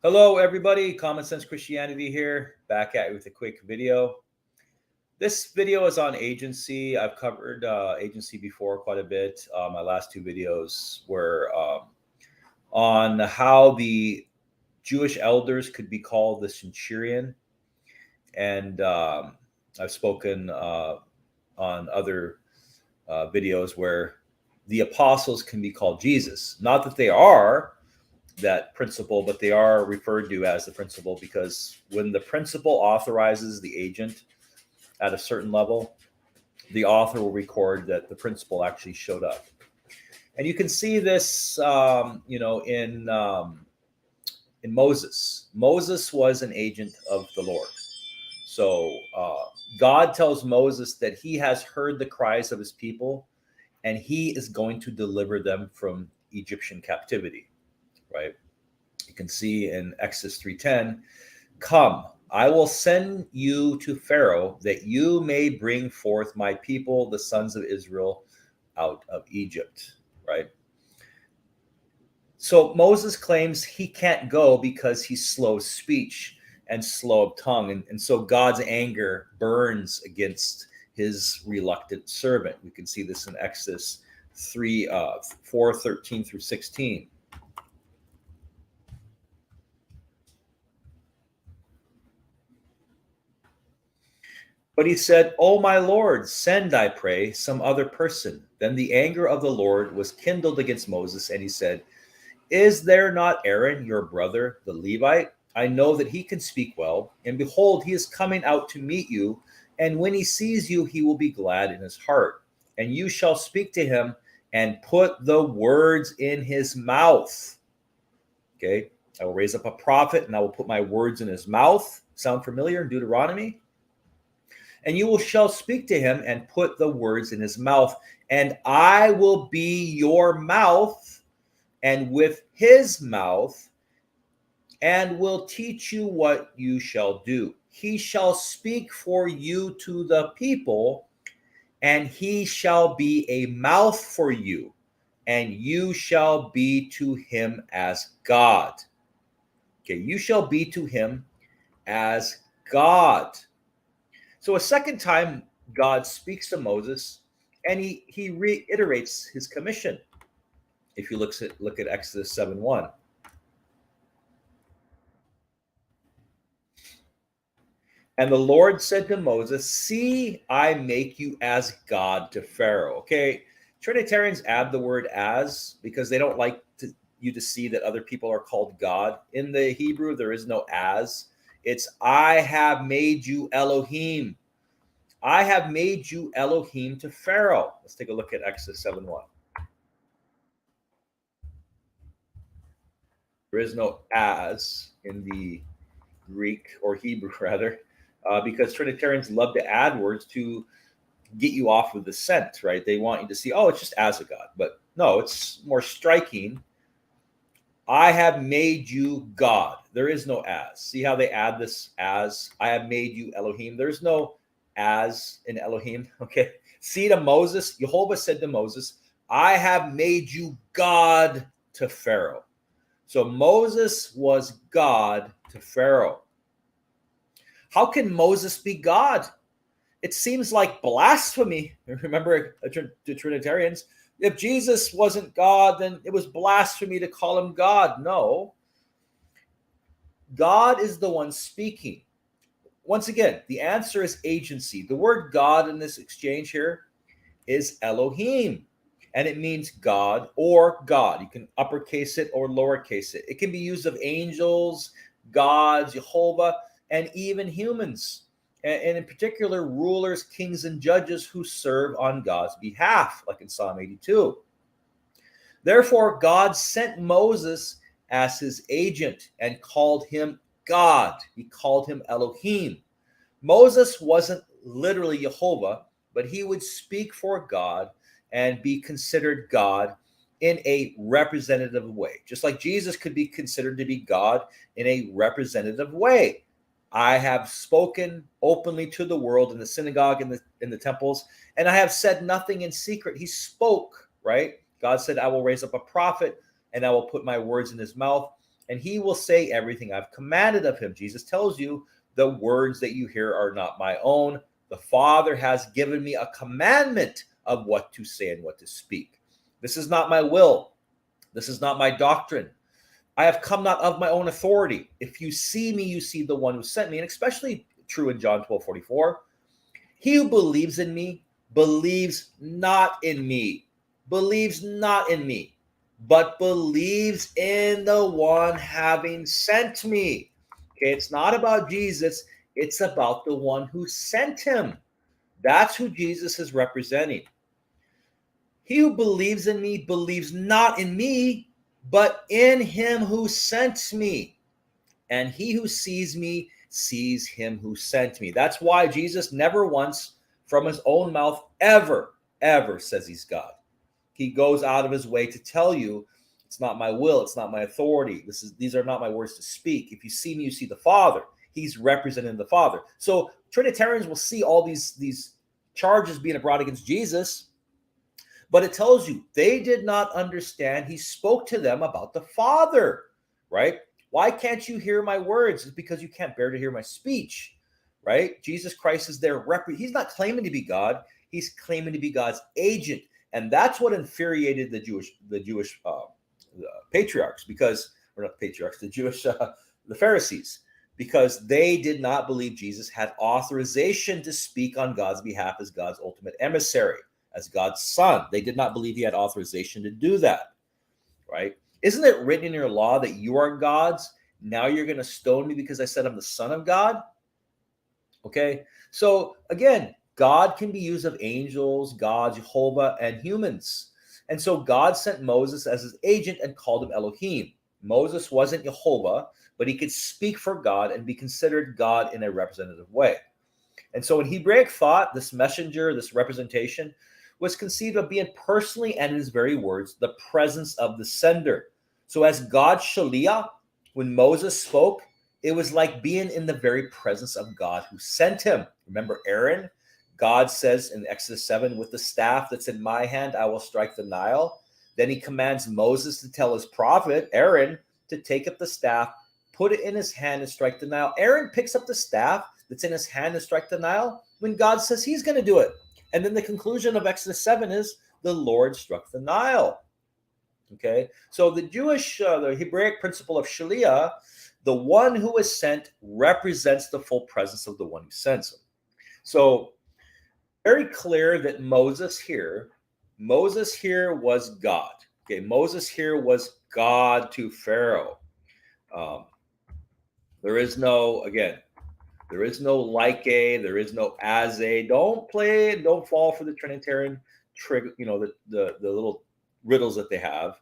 Hello, everybody. Common Sense Christianity here, back at you with a quick video. This video is on agency. I've covered agency before quite a bit. My last two videos were on how the Jewish elders could be called the centurion, and I've spoken on other videos where the apostles can be called Jesus. Not that they are that principle, but they are referred to as the principal because when the principal authorizes the agent at a certain level, the author will record that the principal actually showed up. And you can see this, in Moses. Moses was an agent of the Lord. So God tells Moses that he has heard the cries of his people, and he is going to deliver them from Egyptian captivity. Right? You can see in Exodus 3:10, "Come, I will send you to Pharaoh that you may bring forth my people, the sons of Israel, out of Egypt." Right? So Moses claims he can't go because he's slow of speech and slow of tongue. And so God's anger burns against his reluctant servant. We can see this in Exodus 3, 4:13 through 16. But he said, "O my Lord, send, I pray, some other person." Then the anger of the Lord was kindled against Moses, and he said, "Is there not Aaron, your brother, the Levite? I know that he can speak well. And behold, he is coming out to meet you. And when he sees you, he will be glad in his heart. And you shall speak to him and put the words in his mouth." Okay. "I will raise up a prophet and I will put my words in his mouth." Sound familiar in Deuteronomy? "And you shall speak to him and put the words in his mouth. And I will be your mouth and with his mouth, and will teach you what you shall do. He shall speak for you to the people, and he shall be a mouth for you, and you shall be to him as God." Okay, you shall be to him as God. So a second time, God speaks to Moses, and he reiterates his commission. If you look at Exodus 7:1. "And the Lord said to Moses, See, I make you as God to Pharaoh." Okay, Trinitarians add the word "as" because they don't like you to see that other people are called God. In the Hebrew, there is no "as." It's "I have made you Elohim." I have made you Elohim to Pharaoh. Let's take a look at Exodus 7:1. There is no "as" in the Greek or Hebrew, rather, because Trinitarians love to add words to get you off of the scent, right? They want you to see, oh, it's just "as a God." But no, it's more striking. "I have made you God." There is no "as." See how they add this "as"? "I have made you Elohim." There's no "as" in Elohim. Okay. See, to Moses, Jehovah said to Moses, "I have made you God to Pharaoh." So Moses was God to Pharaoh. How can Moses be God? It seems like blasphemy. Remember the Trinitarians? If Jesus wasn't God, then it was blasphemy to call him God. No, God is the one speaking. Once again, the answer is agency. The word God in this exchange here is Elohim, and it means God or God. You can uppercase it or lowercase it. It can be used of angels, gods, Jehovah, and even humans, and in particular, rulers, kings, and judges who serve on God's behalf, like in Psalm 82. Therefore, God sent Moses as his agent and called him God. He called him Elohim. Moses wasn't literally Jehovah, but he would speak for God and be considered God in a representative way, just like Jesus could be considered to be God in a representative way. "I have spoken openly to the world in the synagogue, in the temples, and I have said nothing in secret." He spoke, right? God said, "I will raise up a prophet and I will put my words in his mouth." and he will say everything I've commanded of him. Jesus tells you, the words that you hear are not my own. The Father has given me a commandment of what to say and what to speak. This is not my will. This is not my doctrine. I have come not of my own authority. If you see me, you see the one who sent me. And especially true in John 12:44. He who believes in me believes not in me, but believes in the one having sent me. Okay, it's not about Jesus, it's about the one who sent him. That's who Jesus is representing. He who believes in me believes not in me, but in him who sent me. And he who sees me sees him who sent me. That's why Jesus never once from his own mouth ever says he's God. He goes out of his way to tell you, it's not my will, it's not my authority. These are not my words to speak. If you see me, you see the Father. He's representing the Father. So Trinitarians will see all these charges being brought against Jesus, but it tells you they did not understand. He spoke to them about the Father, right? Why can't you hear my words? It's because you can't bear to hear my speech, right? Jesus Christ is their he's not claiming to be God. He's claiming to be God's agent. And that's what infuriated the Jewish patriarchs, because, or not patriarchs, the Pharisees, because they did not believe Jesus had authorization to speak on God's behalf as God's ultimate emissary, as God's son. They did not believe he had authorization to do that, right? Isn't it written in your law that you are God's? Now you're going to stone me because I said I'm the son of God? Okay, so again, God can be used of angels, God, Jehovah, and humans. And so God sent Moses as his agent and called him Elohim. Moses wasn't Jehovah, but he could speak for God and be considered God in a representative way. And so in Hebraic thought, this messenger, this representation, was conceived of being personally and in his very words, the presence of the sender. So as God's Shaliach, when Moses spoke, it was like being in the very presence of God who sent him. Remember Aaron? God says in Exodus 7, with the staff that's in my hand, I will strike the Nile. Then he commands Moses to tell his prophet, Aaron, to take up the staff, put it in his hand and strike the Nile. Aaron picks up the staff that's in his hand and strike the Nile when God says he's going to do it. And then the conclusion of Exodus 7 is the Lord struck the Nile. Okay, so the the Hebraic principle of Shaliach, the one who is sent represents the full presence of the one who sends him. So very clear that Moses here was God. Okay, Moses here was God to Pharaoh. There is no like a, there is no as a. Don't fall for the Trinitarian trick, the little riddles that they have.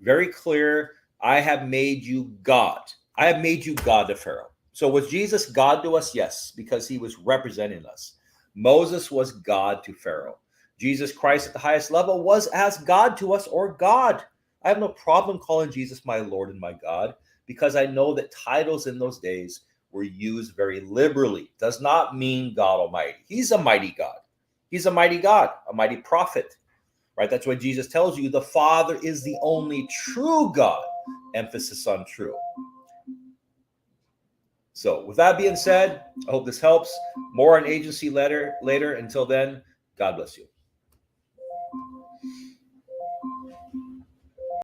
Very clear, I have made you God. I have made you God to Pharaoh. So was Jesus God to us? Yes, because he was representing us. Moses was God to Pharaoh. Jesus Christ at the highest level was as God to us, or God. I have no problem calling Jesus my Lord and my God, because I know that titles in those days were used very liberally. Does not mean God Almighty. He's a mighty God. He's a mighty God, a mighty prophet, right? That's why Jesus tells you the Father is the only true God. Emphasis on true. So with that being said, I hope this helps. More on agency later. Until then, God bless you.